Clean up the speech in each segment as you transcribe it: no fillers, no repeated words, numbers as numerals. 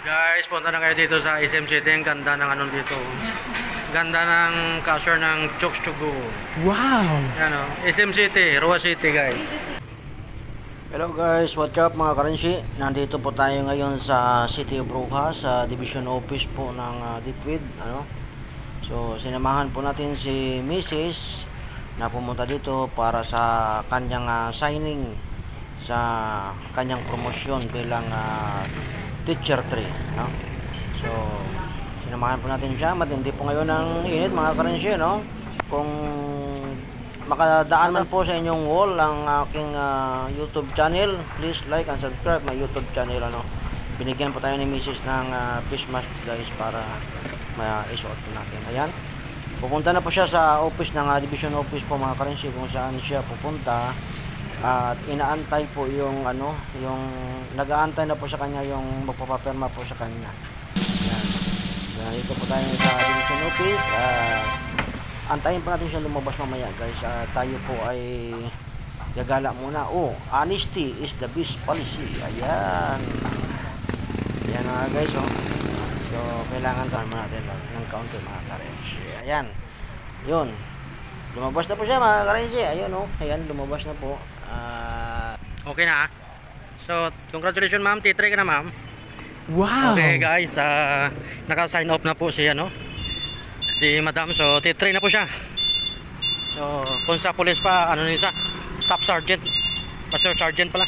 Guys, punta na kayo dito sa SM City. Ang ganda ng ano dito. Ganda ng cashier ng Chokes to Go. Wow! Yan o. SM City, Roa City guys. Hello guys, what's up mga karensi? Nandito po tayo ngayon sa City of Rojas, sa Division Office po ng DepEd. So, sinamahan po natin si Mrs. na pumunta dito para sa kanyang signing sa kanyang promosyon bilang teacher 3, no? So, sinamahan po natin siya. Matindi po ngayon ang init mga karensi, no? Kung makadaan man po sa inyong wall ang aking YouTube channel, please like and subscribe my YouTube channel, ano? Binigyan po tayo ni Mrs. ng face mask guys para ma-isuot po natin. Ayan. Pupunta na po siya sa office ng division office po mga karensi, kung saan siya pupunta. At inaantay po yung yung nag-aantay na po sa kanya yung magpapapirma po sa kanya. Ayan. Dito po tayo sa division office. Antayin po natin siya lumabas mamaya guys. Tayo po ay gagala muna. Honesty is the best policy. Ayan. Ayan nga guys. So kailangan tayo natin ng kaunti mga karensi. Ayan. Yun. Lumabas na po siya mga karensi. Ayun Ayan, lumabas na po. Okay na. So, congratulations ma'am. T3 ka na ma'am. Wow! Okay guys, naka-sign off na po si si madam. So, T3 na po siya. So, kung sa police pa, siya? Staff sergeant. Master sergeant pala.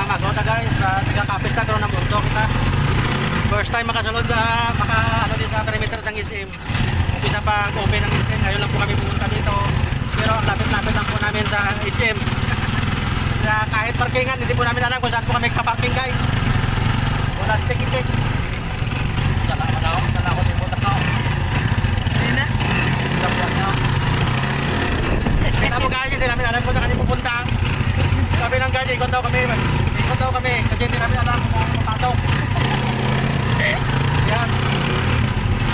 Magota guys, taga-kapis na karoon ng bundok kita. First time makasulod sa din sa perimeter ng SM. Umpisa pag-open ng SM, ngayon lang po kami pumunta dito. Pero ang lapit-lapit lang po namin sa SM. Kaya kahit parkingan, hindi po namin alam kung saan po kami kaparking guys. Wala stick-stick. Sala ako din po takaw. Hindi na. Kita mo guys, hindi namin alam kung saan kami pupunta. Sabi ng guard, ikot daw kami kasi hindi namin alam kung papatok. Yan.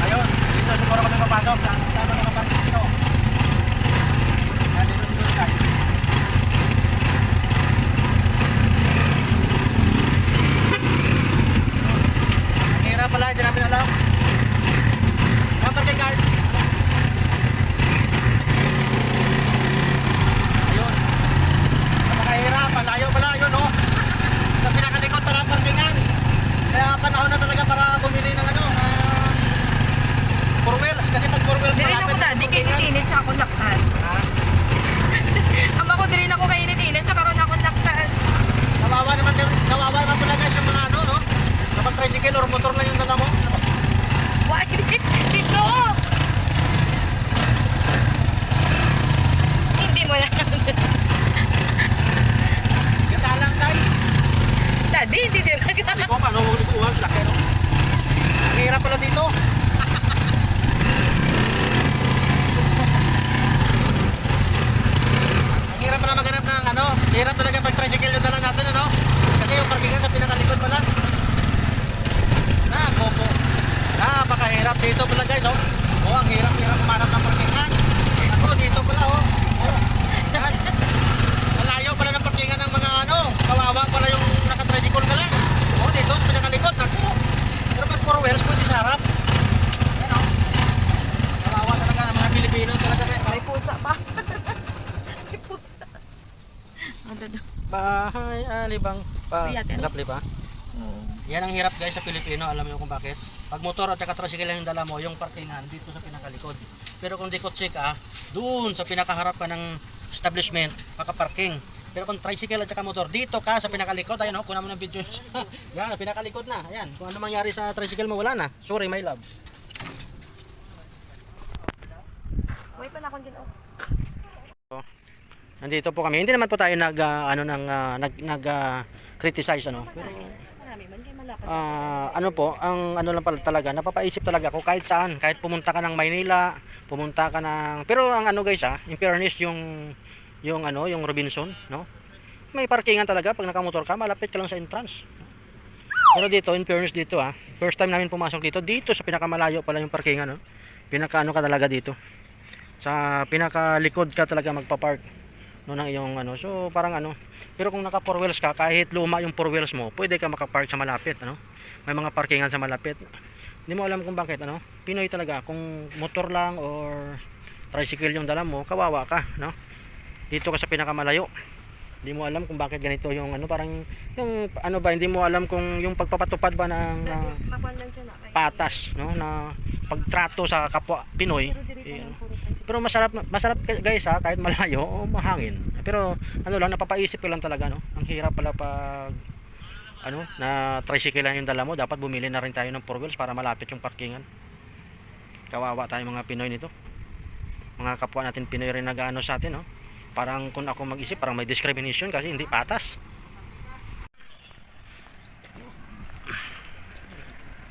Ayun, dito siguro kami papasok. Sama na kaparking dito. Yan, dito guys. Ang hirap pala, hindi namin alam. Kaparking guard. Malayo pala yun sa pinakalikod para parkingan. Kaya panahon na talaga para bumili ng 4 wheels kasi pag 4 wheels Dili na mo ta, di kay bahay alibang pa. Kuya, tero. Nagapli ba? Yan ang hirap guys sa Pilipino, alam niyo kung bakit? Pag motor at saka tricycle lang yung dala mo, yung parkingan dito sa pinakalikod. Pero kung di kotse ka, doon sa pinakaharap ka ng establishment, makaparking. Pero kung tricycle at saka motor, dito ka sa pinakalikod, ayan kunan mo ng video. Yan, pinakalikod na. Ayan, kung ano mangyari sa tricycle mo, wala na. Sorry, my love. Wait pa na akong dyan. Nandito po kami. Hindi naman po tayo criticize ano. Pero Marami man, hindi malapad. ano po, ang ano lang pala talaga, napapaisip talaga ako kahit saan, kahit pumunta ka ng Maynila, pumunta ka ng pero ang ano guys in fairness yung Robinson, no? May parkingan talaga pag nakamotor ka, malapit ka lang sa entrance. Pero dito, in fairness dito first time namin pumasok dito sa pinakamalayo pala yung parkingan, no? Pinakaano ka talaga dito. Sa pinakalikod ka talaga magpa-park no ng iyong ano. So parang ano, pero kung naka four wheels ka, kahit luma yung four wheels mo, pwede ka makapark sa malapit, ano? May mga parkingan sa malapit. Hindi mo alam kung bakit, ano? Pinoy talaga, kung motor lang or tricycle yung dala mo, kawawa ka, no? Dito ka sa pinakamalayo. Hindi mo alam kung bakit ganito yung ano, parang yung ano ba, hindi mo alam kung yung pagpapatupad ba ng Makuan lang siya na. patas, no, na pagtrato sa kapwa Pinoy. Pero dito Eh, ng puro tricycle. pero masarap guys kahit malayo o mahangin. Pero ano lang, napapaisip ko lang talaga, no. Ang hirap pala pag ano, na tricycle lang yung dala mo, dapat bumili na rin tayo ng four wheels para malapit yung parkingan. Kawawa tayo mga Pinoy nito. Mga kapwa natin Pinoy rin nag-ano sa atin, no. Parang kung ako mag-isip, parang may discrimination kasi hindi patas.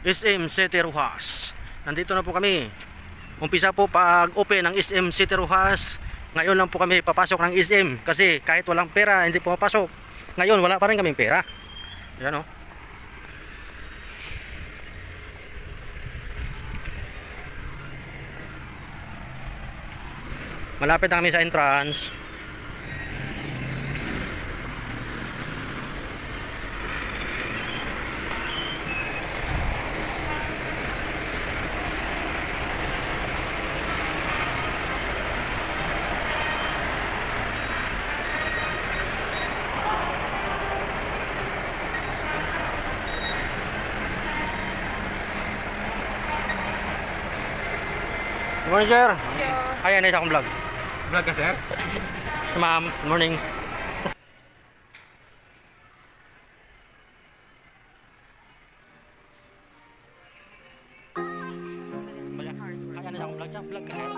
SM City Rojas. Nandito na po kami. Umpisa po pag open ng SM City Rojas. Ngayon lang po kami papasok ng SM kasi kahit walang pera hindi po mapasok. Ngayon wala pa rin kaming pera. Ayan, oh. Malapit na kami sa entrance. Good morning, sir. Ayan, isa akong vlog. Vlog ka, sir? Ma'am, good morning. Ayan, isa akong vlog. Vlog ka, sir.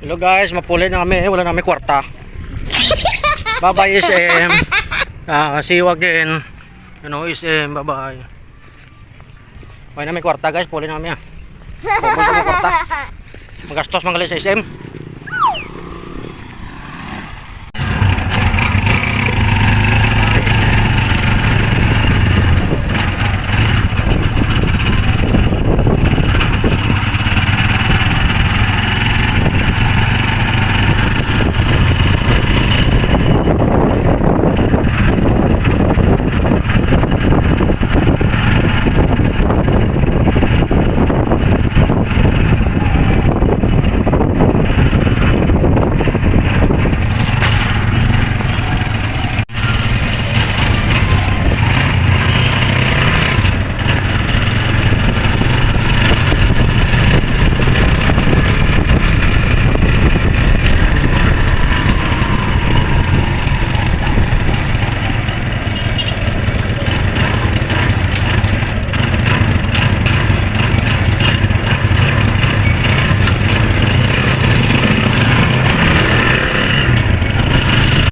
Hello guys, mapuli na kami. Wala na kami kwarta. Bye bye SM. See you again. SM, bye bye. Wala na may kwarta guys, puli na kami ha. Bubos mo kwarta. Magastos mga galing sa SM.